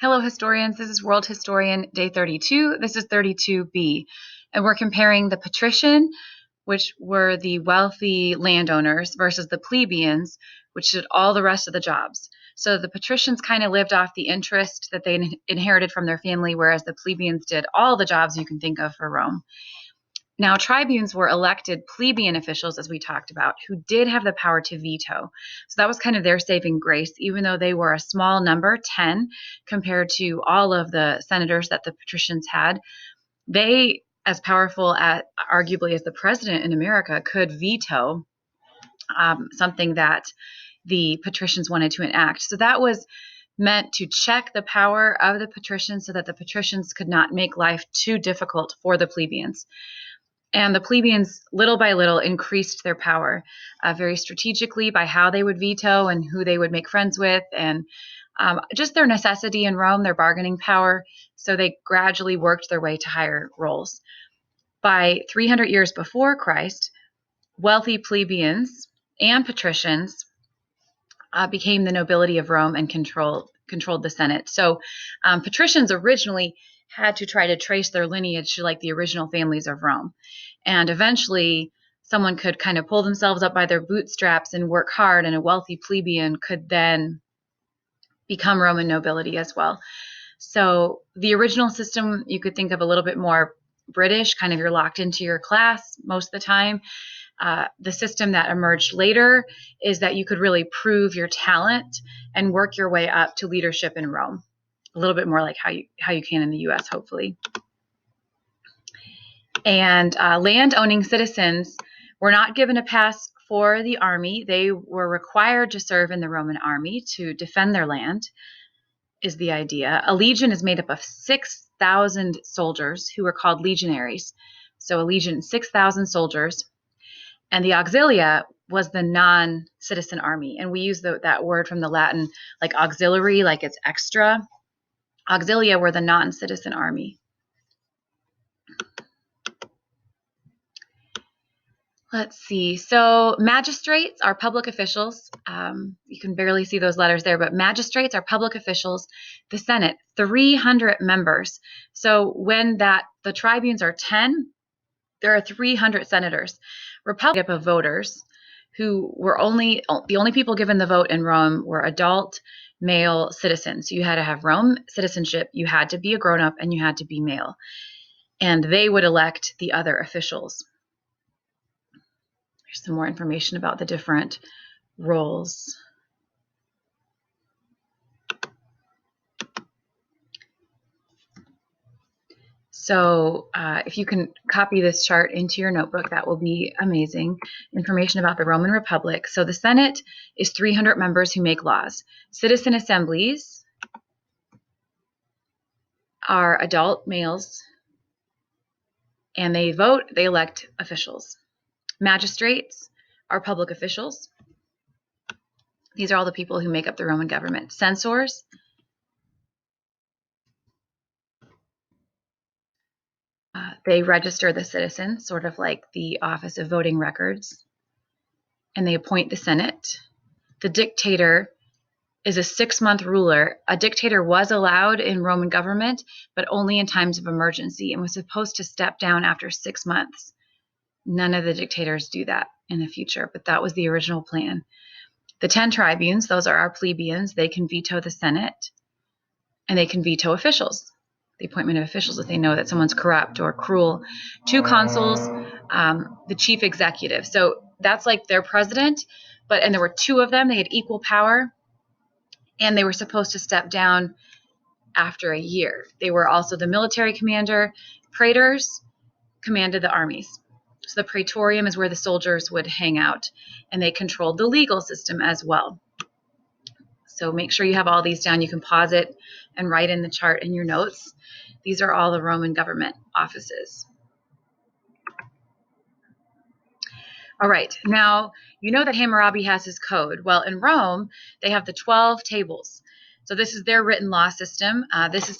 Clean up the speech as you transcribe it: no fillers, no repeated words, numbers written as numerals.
Hello, historians. This is World Historian Day 32. This is 32B. And we're comparing the patrician, which were the wealthy landowners, versus the plebeians, which did all the rest of the jobs. So the patricians kind of lived off the interest that they inherited from their family, whereas the plebeians did all the jobs you can think of for Rome. Now, tribunes were elected plebeian officials, as we talked about, who did have the power to veto. So that was kind of their saving grace, even though they were a small number, 10, compared to all of the senators that the patricians had. They, as powerful arguably as the president in America, could veto something that the patricians wanted to enact. So that was meant to check the power of the patricians so that the patricians could not make life too difficult for the plebeians. And the plebeians, little by little, increased their power very strategically by how they would veto and who they would make friends with, and just their necessity in Rome, their bargaining power. So they gradually worked their way to higher roles. By 300 years before Christ, wealthy plebeians and patricians became the nobility of Rome and controlled the Senate. So patricians originally had to try to trace their lineage to like the original families of Rome. And eventually someone could kind of pull themselves up by their bootstraps and work hard, and a wealthy plebeian could then become Roman nobility as well. So the original system you could think of a little bit more British, kind of you're locked into your class most of the time. The system that emerged later is that you could really prove your talent and work your way up to leadership in Rome. A little bit more like how you can in the US, hopefully. And land-owning citizens were not given a pass for the army. They were required to serve in the Roman army to defend their land, is the idea. A legion is made up of 6,000 soldiers who are called legionaries. So a legion, 6,000 soldiers. And the auxilia was the non-citizen army. And we use that word from the Latin, like auxiliary, like it's extra. Auxilia were the non-citizen army. Let's see. So magistrates are public officials. You can barely see those letters there, but magistrates are public officials. The Senate, 300 members. So when the tribunes are 10, there are 300 senators. Republic of voters who were the only people given the vote in Rome were adult male citizens. So you had to have Rome citizenship, you had to be a grown-up, and you had to be male. And they would elect the other officials. There's some more information about the different roles. So if you can copy this chart into your notebook, that will be amazing. Information about the Roman Republic. So the Senate is 300 members who make laws. Citizen assemblies are adult males, and they vote, they elect officials. Magistrates are public officials. These are all the people who make up the Roman government. Censors they register the citizens, sort of like the Office of Voting Records, and they appoint the Senate. The dictator is a 6-month ruler. A dictator was allowed in Roman government, but only in times of emergency, and was supposed to step down after 6 months. None of the dictators do that in the future, but that was the original plan. The 10 tribunes, those are our plebeians, they can veto the Senate, and they can veto officials, the appointment of officials if they know that someone's corrupt or cruel. 2 consuls, the chief executive. So that's like their president, and there were 2 of them. They had equal power, and they were supposed to step down after a year. They were also the military commander. Praetors commanded the armies. So the praetorium is where the soldiers would hang out, and they controlled the legal system as well. So make sure you have all these down. You can pause it and write in the chart in your notes. These are all the Roman government offices. All right, now you know that Hammurabi has his code. Well, in Rome, they have the 12 tables. So this is their written law system. This is